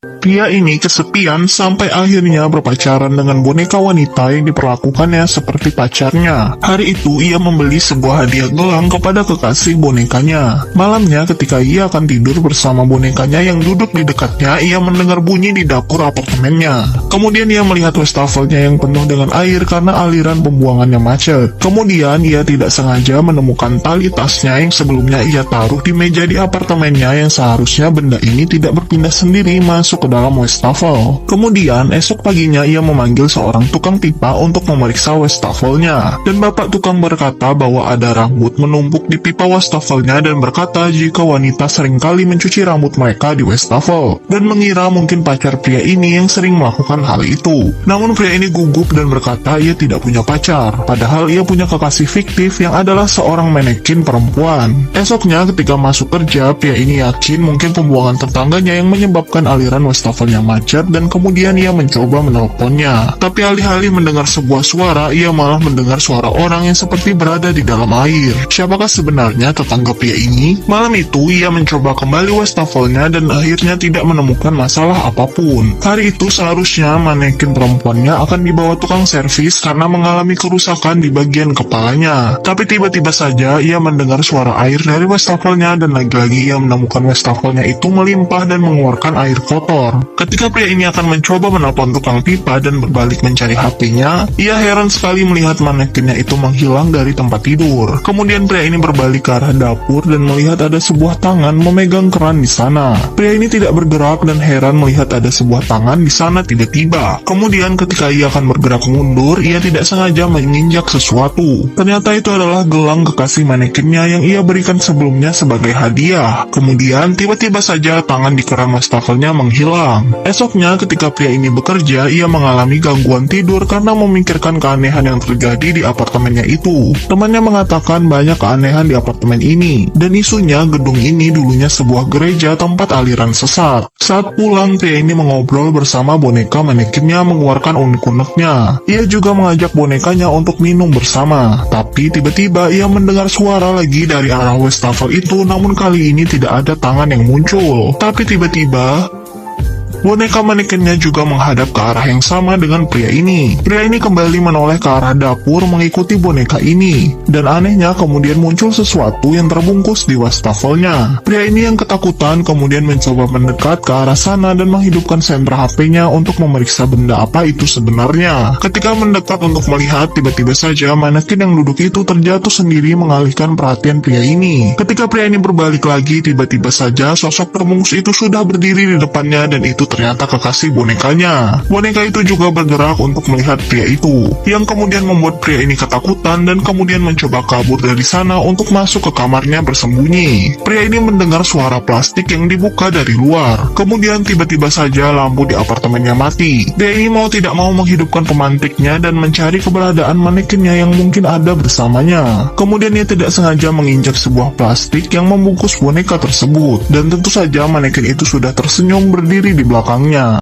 Pria ini kesepian sampai akhirnya berpacaran dengan boneka wanita yang diperlakukannya seperti pacarnya. Hari itu ia membeli sebuah hadiah gelang kepada kekasih bonekanya. Malamnya ketika ia akan tidur bersama bonekanya yang duduk di dekatnya, ia mendengar bunyi di dapur apartemennya. Kemudian ia melihat wastafelnya yang penuh dengan air karena aliran pembuangannya macet. Kemudian ia tidak sengaja menemukan tali tasnya yang sebelumnya ia taruh di meja di apartemennya, yang seharusnya benda ini tidak berpindah sendiri masuk ke dalam wastafel. Kemudian esok paginya ia memanggil seorang tukang pipa untuk memeriksa wastafelnya. Dan bapak tukang berkata bahwa ada rambut menumpuk di pipa wastafelnya dan berkata jika wanita seringkali mencuci rambut mereka di wastafel dan mengira mungkin pacar pria ini yang sering melakukan hal itu. Namun pria ini gugup dan berkata ia tidak punya pacar, padahal ia punya kekasih fiktif yang adalah seorang manekin perempuan. Esoknya ketika masuk kerja, pria ini yakin mungkin pembuangan tetangganya yang menyebabkan aliran wastafelnya macet dan kemudian ia mencoba menelponnya. Tapi alih-alih mendengar sebuah suara, ia malah mendengar suara orang yang seperti berada di dalam air. Siapakah sebenarnya tetangga pria ini? Malam itu ia mencoba kembali wastafelnya dan akhirnya tidak menemukan masalah apapun. Hari itu seharusnya manekin perempuannya akan dibawa tukang servis karena mengalami kerusakan di bagian kepalanya. Tapi tiba-tiba saja ia mendengar suara air dari wastafelnya dan lagi-lagi ia menemukan wastafelnya itu melimpah dan mengeluarkan air kotor. Ketika pria ini akan mencoba menelpon tukang pipa dan berbalik mencari HP-nya, ia heran sekali melihat manekinnya itu menghilang dari tempat tidur. Kemudian pria ini berbalik ke arah dapur dan melihat ada sebuah tangan memegang keran di sana. Pria ini tidak bergerak dan heran melihat ada sebuah tangan di sana tiba-tiba. Kemudian ketika ia akan bergerak mundur, ia tidak sengaja menginjak sesuatu. Ternyata itu adalah gelang kekasih manekinnya yang ia berikan sebelumnya sebagai hadiah. Kemudian tiba-tiba saja tangan di keran wastafelnya menghilang. Esoknya ketika pria ini bekerja, ia mengalami gangguan tidur karena memikirkan keanehan yang terjadi di apartemennya itu. Temannya mengatakan banyak keanehan di apartemen ini, dan isunya gedung ini dulunya sebuah gereja tempat aliran sesat. Saat pulang, pria ini mengobrol bersama boneka manekinnya mengeluarkan unek-uneknya. Ia juga mengajak bonekanya untuk minum bersama. Tapi tiba-tiba ia mendengar suara lagi dari arah wastafel itu, namun kali ini tidak ada tangan yang muncul. Tapi tiba-tiba boneka manekinnya juga menghadap ke arah yang sama dengan pria ini. Pria ini kembali menoleh ke arah dapur mengikuti boneka ini. Dan anehnya kemudian muncul sesuatu yang terbungkus di wastafelnya. Pria ini yang ketakutan kemudian mencoba mendekat ke arah sana dan menghidupkan senter HP-nya untuk memeriksa benda apa itu sebenarnya. Ketika mendekat untuk melihat, tiba-tiba saja manekin yang duduk itu terjatuh sendiri mengalihkan perhatian pria ini. Ketika pria ini berbalik lagi, tiba-tiba saja sosok terbungkus itu sudah berdiri di depannya dan itu ternyata kekasih bonekanya. Boneka itu juga bergerak untuk melihat pria itu, yang kemudian membuat pria ini ketakutan dan kemudian mencoba kabur dari sana untuk masuk ke kamarnya bersembunyi. Pria ini mendengar suara plastik yang dibuka dari luar. Kemudian tiba-tiba saja lampu di apartemennya mati. Pria ini mau tidak mau menghidupkan pemantiknya dan mencari keberadaan manekinnya yang mungkin ada bersamanya. Kemudian ia tidak sengaja menginjak sebuah plastik yang membungkus boneka tersebut, dan tentu saja manekin itu sudah tersenyum berdiri di belakangnya.